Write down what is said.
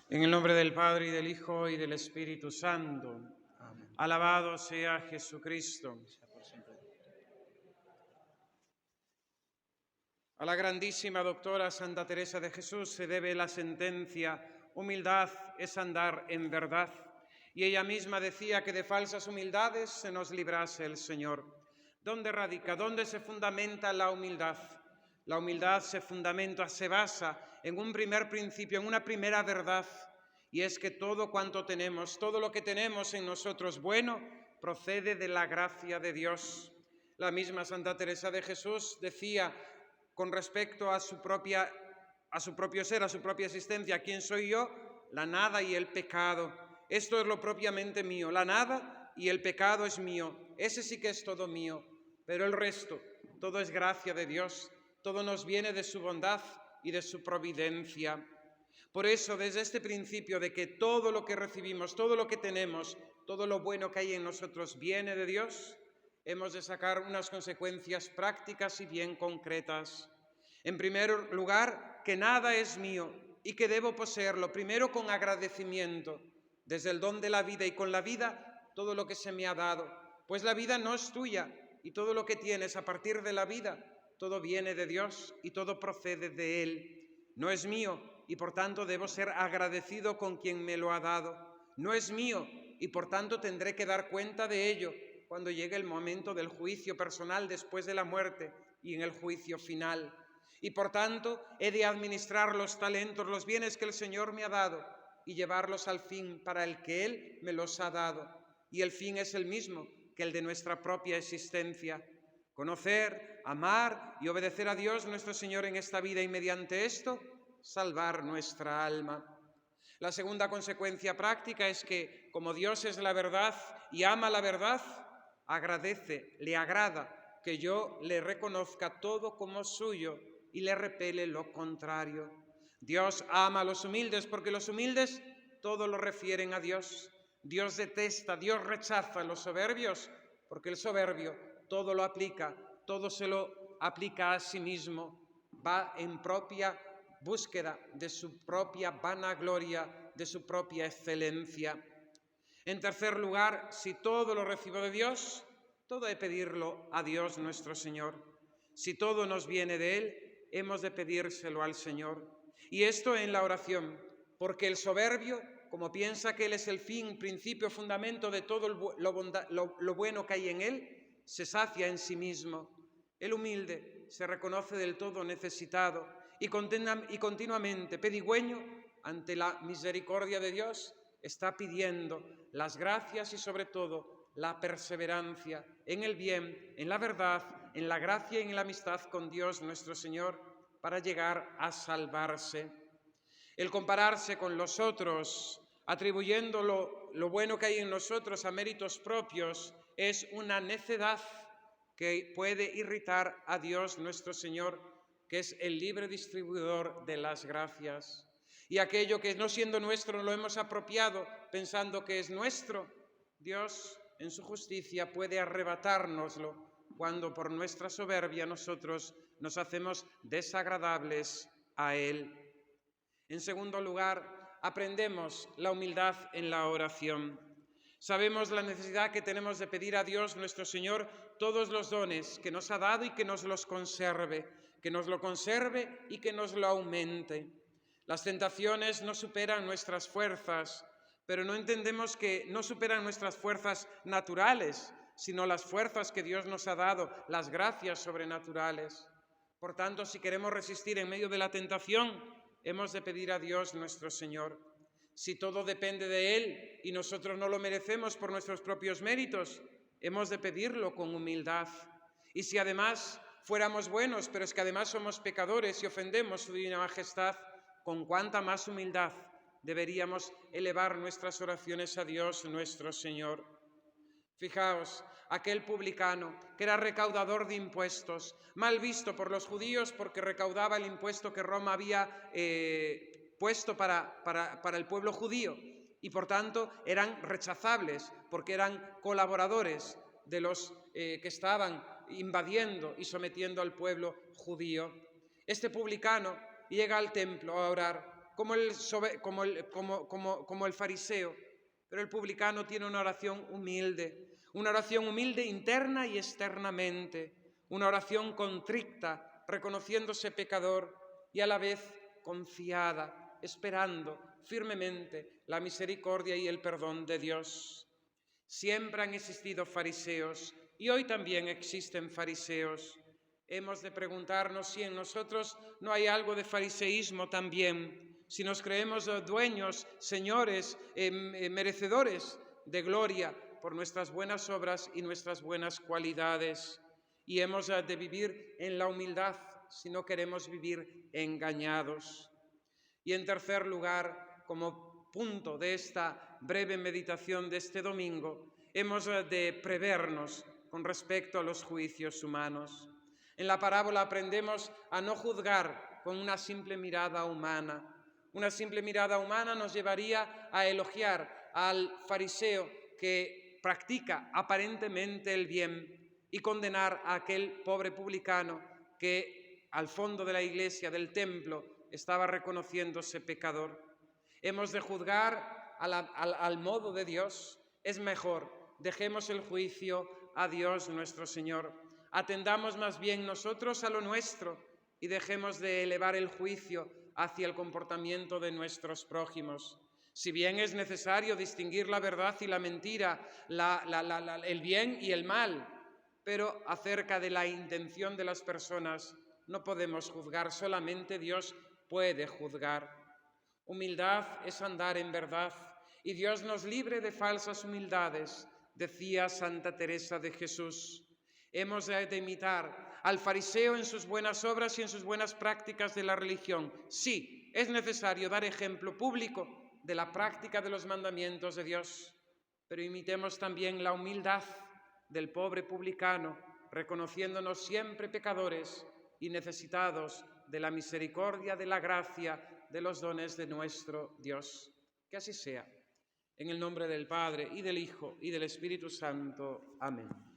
En el nombre del Padre, y del Hijo, y del Espíritu Santo. Amén. Alabado sea Jesucristo. A la grandísima doctora Santa Teresa de Jesús se debe la sentencia: humildad es andar en verdad. Y ella misma decía que de falsas humildades se nos librase el Señor. ¿Dónde radica, dónde se fundamenta la humildad? La humildad se fundamenta, se basa en un primer principio, en una primera verdad, y es que todo cuanto tenemos, todo lo que tenemos en nosotros bueno, procede de la gracia de Dios. La misma Santa Teresa de Jesús decía con respecto a su propio ser, a su propia existencia: ¿quién soy yo? La nada y el pecado. Esto es lo propiamente mío, la nada y el pecado es mío, ese sí que es todo mío, pero el resto, todo es gracia de Dios, todo nos viene de su bondad y de su providencia. Por eso, desde este principio de que todo lo que recibimos, todo lo que tenemos, todo lo bueno que hay en nosotros viene de Dios, hemos de sacar unas consecuencias prácticas y bien concretas. En primer lugar, que nada es mío y que debo poseerlo, primero con agradecimiento, desde el don de la vida y con la vida todo lo que se me ha dado, pues la vida no es tuya y todo lo que tienes a partir de la vida, todo viene de Dios y todo procede de Él. No es mío y por tanto debo ser agradecido con quien me lo ha dado. No es mío y por tanto tendré que dar cuenta de ello cuando llegue el momento del juicio personal después de la muerte y en el juicio final. Y por tanto he de administrar los talentos, los bienes que el Señor me ha dado y llevarlos al fin para el que Él me los ha dado. Y el fin es el mismo que el de nuestra propia existencia: conocer, amar y obedecer a Dios nuestro Señor en esta vida y mediante esto salvar nuestra alma. La segunda consecuencia práctica es que, como Dios es la verdad y ama la verdad, agradece, le agrada que yo le reconozca todo como suyo y le repele lo contrario. Dios ama a los humildes porque los humildes todo lo refieren a Dios. Dios detesta, Dios rechaza a los soberbios porque el soberbio todo lo aplica, todo se lo aplica a sí mismo, va en propia búsqueda de su propia vanagloria, de su propia excelencia. En tercer lugar, si todo lo recibo de Dios, todo he de pedirlo a Dios nuestro Señor. Si todo nos viene de Él, hemos de pedírselo al Señor. Y esto en la oración, porque el soberbio, como piensa que Él es el fin, principio, fundamento de todo lo bueno que hay en Él, se sacia en sí mismo. El humilde se reconoce del todo necesitado y continuamente pedigüeño ante la misericordia de Dios está pidiendo las gracias y sobre todo la perseverancia en el bien, en la verdad, en la gracia y en la amistad con Dios nuestro Señor para llegar a salvarse. El compararse con los otros, atribuyendo lo bueno que hay en nosotros a méritos propios, es una necedad que puede irritar a Dios nuestro Señor, que es el libre distribuidor de las gracias. Y aquello que no siendo nuestro lo hemos apropiado pensando que es nuestro, Dios en su justicia puede arrebatárnoslo cuando por nuestra soberbia nosotros nos hacemos desagradables a Él. En segundo lugar, aprendemos la humildad en la oración. Sabemos la necesidad que tenemos de pedir a Dios nuestro Señor todos los dones que nos ha dado y que nos los conserve, y que nos lo aumente. Las tentaciones no superan nuestras fuerzas, pero no entendemos que no superan nuestras fuerzas naturales, sino las fuerzas que Dios nos ha dado, las gracias sobrenaturales. Por tanto, si queremos resistir en medio de la tentación, hemos de pedir a Dios nuestro Señor. Si todo depende de Él y nosotros no lo merecemos por nuestros propios méritos, hemos de pedirlo con humildad. Y si además fuéramos buenos, pero es que además somos pecadores y ofendemos su divina majestad, con cuánta más humildad deberíamos elevar nuestras oraciones a Dios nuestro Señor. Fijaos, aquel publicano que era recaudador de impuestos, mal visto por los judíos porque recaudaba el impuesto que Roma había puesto para el pueblo judío y por tanto eran rechazables porque eran colaboradores de los que estaban invadiendo y sometiendo al pueblo judío. Este publicano llega al templo a orar como el fariseo, pero el publicano tiene una oración humilde interna y externamente, una oración contrita, reconociéndose pecador y a la vez confiada, esperando firmemente la misericordia y el perdón de Dios. Siempre han existido fariseos y hoy también existen fariseos. Hemos de preguntarnos si en nosotros no hay algo de fariseísmo también, si nos creemos dueños, señores, merecedores de gloria por nuestras buenas obras y nuestras buenas cualidades. Y hemos de vivir en la humildad si no queremos vivir engañados. Y en tercer lugar, como punto de esta breve meditación de este domingo, hemos de prevernos con respecto a los juicios humanos. En la parábola aprendemos a no juzgar con una simple mirada humana. Una simple mirada humana nos llevaría a elogiar al fariseo que practica aparentemente el bien y condenar a aquel pobre publicano que al fondo de la iglesia, del templo, estaba reconociéndose pecador. Hemos de juzgar al modo de Dios. Es mejor, dejemos el juicio a Dios nuestro Señor. Atendamos más bien nosotros a lo nuestro y dejemos de elevar el juicio hacia el comportamiento de nuestros prójimos. Si bien es necesario distinguir la verdad y la mentira, el bien y el mal, pero acerca de la intención de las personas no podemos juzgar, solamente Dios puede juzgar. Humildad es andar en verdad y Dios nos libre de falsas humildades, decía Santa Teresa de Jesús. Hemos de imitar al fariseo en sus buenas obras y en sus buenas prácticas de la religión. Sí, es necesario dar ejemplo público de la práctica de los mandamientos de Dios, pero imitemos también la humildad del pobre publicano, reconociéndonos siempre pecadores y necesitados de la misericordia, de la gracia, de los dones de nuestro Dios. Que así sea. En el nombre del Padre, y del Hijo, y del Espíritu Santo. Amén.